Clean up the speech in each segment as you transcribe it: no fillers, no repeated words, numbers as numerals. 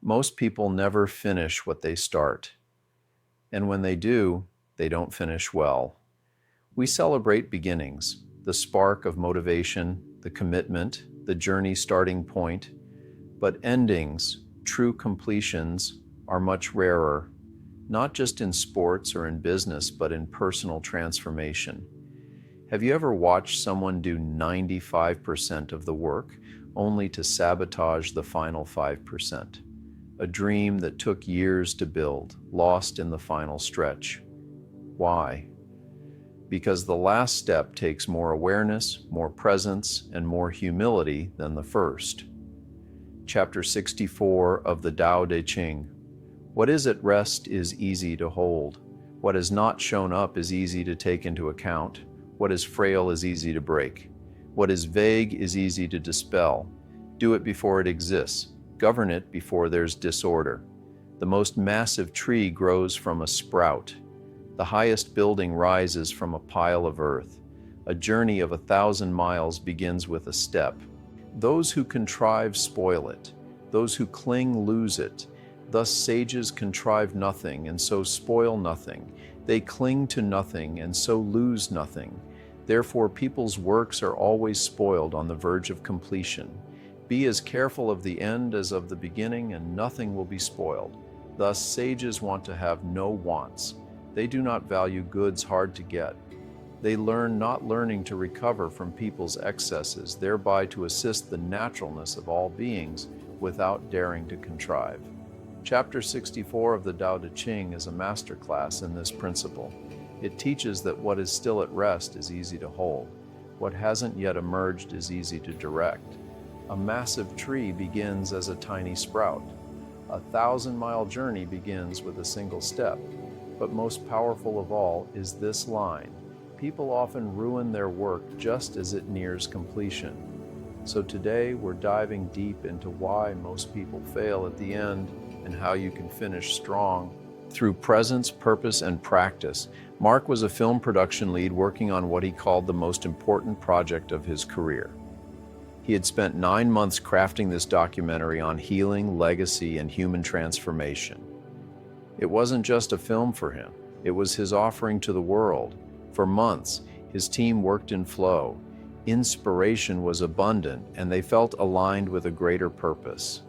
Most people never finish what they start. And when they do, they don't finish well. We celebrate beginnings, the spark of motivation, the commitment, the journey starting point. But endings, true completions, are much rarer, not just in sports or in business, but in personal transformation. Have you ever watched someone do 95% of the work only to sabotage the final 5%? A dream that took years to build, lost in the final stretch. Why? Because the last step takes more awareness, more presence, and more humility than the first. Chapter 64 of the Tao Te Ching. What is at rest is easy to hold. What has not shown up is easy to take into account. What is frail is easy to break. What is vague is easy to dispel. Do it before it exists. Govern it before there's disorder. The most massive tree grows from a sprout. The highest building rises from a pile of earth. A journey of 1,000 miles begins with a step. Those who contrive spoil it. Those who cling lose it. Thus sages contrive nothing and so spoil nothing. They cling to nothing and so lose nothing. Therefore people's works are always spoiled on the verge of completion. Be as careful of the end as of the beginning, and nothing will be spoiled. Thus sages want to have no wants. They do not value goods hard to get. They learn not learning to recover from people's excesses, thereby to assist the naturalness of all beings without daring to contrive. Chapter 64 of the Tao Te Ching is a masterclass in this principle. It teaches that what is still at rest is easy to hold. What hasn't yet emerged is easy to direct. A massive tree begins as a tiny sprout. A 1,000-mile journey begins with a single step. But most powerful of all is this line: people often ruin their work just as it nears completion. So today we're diving deep into why most people fail at the end and how you can finish strong. Through presence, purpose, and practice, Mark was a film production lead working on what he called the most important project of his career. He had spent 9 months crafting this documentary on healing, legacy, and human transformation. It wasn't just a film for him, it was his offering to the world. For months, his team worked in flow. Inspiration was abundant, and they felt aligned with a greater purpose.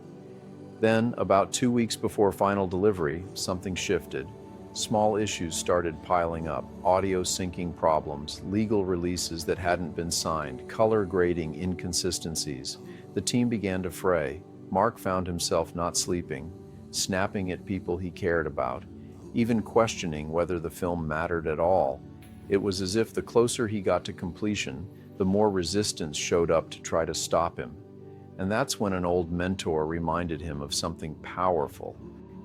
Then, about 2 weeks before final delivery, something shifted. Small issues started piling up: audio syncing problems, legal releases that hadn't been signed, color grading inconsistencies. The team began to fray. Mark found himself not sleeping, snapping at people he cared about, even questioning whether the film mattered at all. It was as if the closer he got to completion, the more resistance showed up to try to stop him. And that's when an old mentor reminded him of something powerful.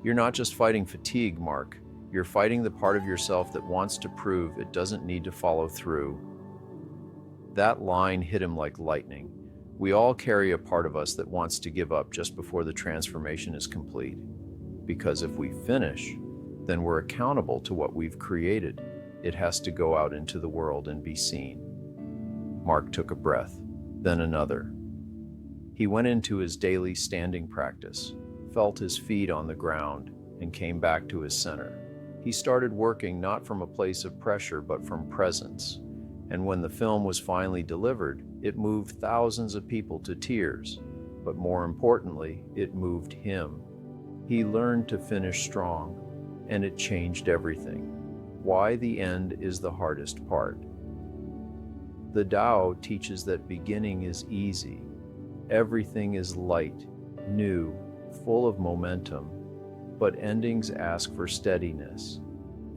You're not just fighting fatigue, Mark. You're fighting the part of yourself that wants to prove it doesn't need to follow through. That line hit him like lightning. We all carry a part of us that wants to give up just before the transformation is complete. Because if we finish, then we're accountable to what we've created. It has to go out into the world and be seen. Mark took a breath, then another. He went into his daily standing practice, felt his feet on the ground, and came back to his center. He started working not from a place of pressure, but from presence. And when the film was finally delivered, it moved thousands of people to tears. But more importantly, it moved him. He learned to finish strong, and it changed everything. Why the end is the hardest part. The Tao teaches that beginning is easy. Everything is light, new, full of momentum. But endings ask for steadiness,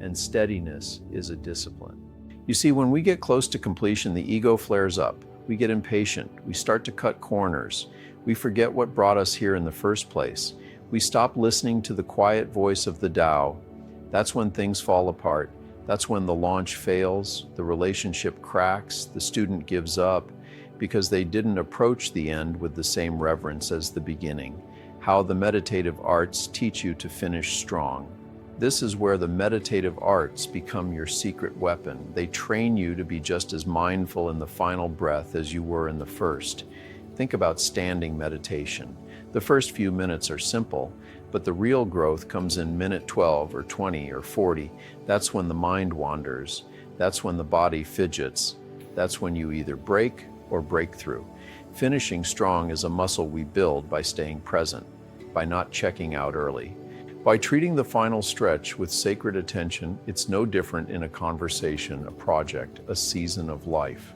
and steadiness is a discipline. You see, when we get close to completion, the ego flares up. We get impatient. We start to cut corners. We forget what brought us here in the first place. We stop listening to the quiet voice of the Tao. That's when things fall apart. That's when the launch fails, the relationship cracks, the student gives up, because they didn't approach the end with the same reverence as the beginning. How the meditative arts teach you to finish strong. This is where the meditative arts become your secret weapon. They train you to be just as mindful in the final breath as you were in the first. Think about standing meditation. The first few minutes are simple, but the real growth comes in minute 12 or 20 or 40. That's when the mind wanders. That's when the body fidgets. That's when you either break or break through. Finishing strong is a muscle we build by staying present, by not checking out early. By treating the final stretch with sacred attention, it's no different in a conversation, a project, a season of life.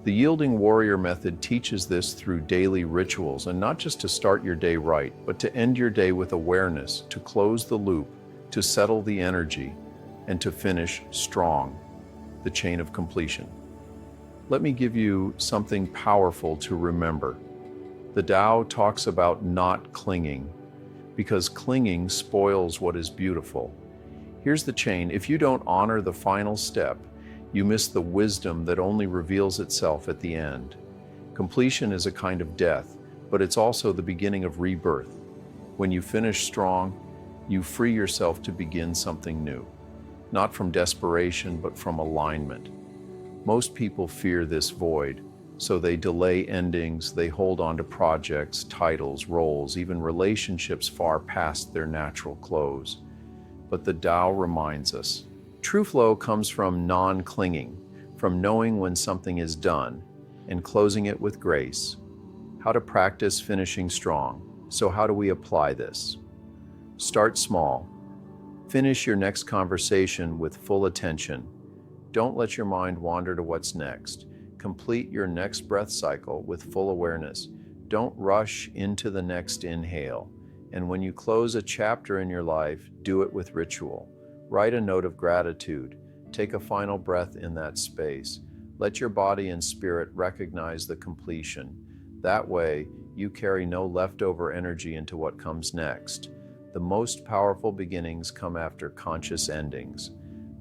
The Yielding Warrior method teaches this through daily rituals, and not just to start your day right, but to end your day with awareness, to close the loop, to settle the energy, and to finish strong, the chain of completion. Let me give you something powerful to remember. The Tao talks about not clinging, because clinging spoils what is beautiful. Here's the chain: if you don't honor the final step, you miss the wisdom that only reveals itself at the end. Completion is a kind of death, but it's also the beginning of rebirth. When you finish strong, you free yourself to begin something new, not from desperation, but from alignment. Most people fear this void, so they delay endings, they hold on to projects, titles, roles, even relationships far past their natural close. But the Tao reminds us, true flow comes from non-clinging, from knowing when something is done and closing it with grace. How to practice finishing strong. So how do we apply this? Start small. Finish your next conversation with full attention. Don't let your mind wander to what's next. Complete your next breath cycle with full awareness. Don't rush into the next inhale. And when you close a chapter in your life, do it with ritual. Write a note of gratitude. Take a final breath in that space. Let your body and spirit recognize the completion. That way, you carry no leftover energy into what comes next. The most powerful beginnings come after conscious endings.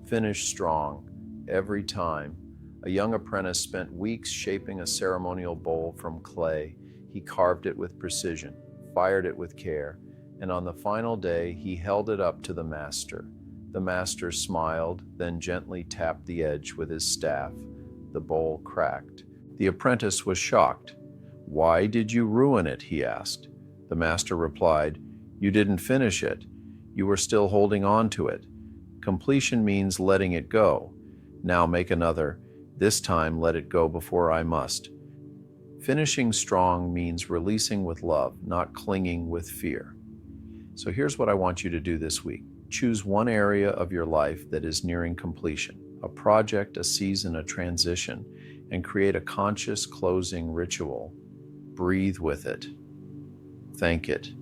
Finish strong, every time. A young apprentice spent weeks shaping a ceremonial bowl from clay. He carved it with precision, fired it with care, and on the final day, he held it up to the master. The master smiled, then gently tapped the edge with his staff. The bowl cracked. The apprentice was shocked. "Why did you ruin it?" he asked. The master replied, "You didn't finish it. You were still holding on to it. Completion means letting it go. Now make another. This time let it go before I must." Finishing strong means releasing with love, not clinging with fear. So here's what I want you to do this week. Choose one area of your life that is nearing completion, a project, a season, a transition, and create a conscious closing ritual. Breathe with it, thank it,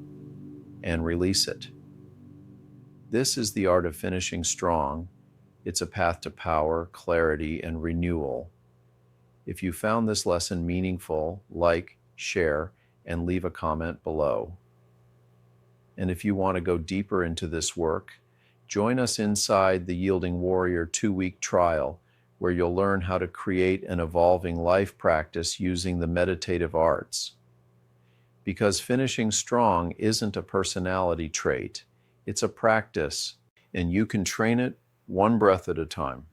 and release it. This is the art of finishing strong. It's a path to power, clarity, and renewal. If you found this lesson meaningful, like, share, and leave a comment below. And if you want to go deeper into this work, join us inside the Yielding Warrior 2-week trial, where you'll learn how to create an evolving life practice using the meditative arts. Because finishing strong isn't a personality trait, it's a practice, and you can train it one breath at a time.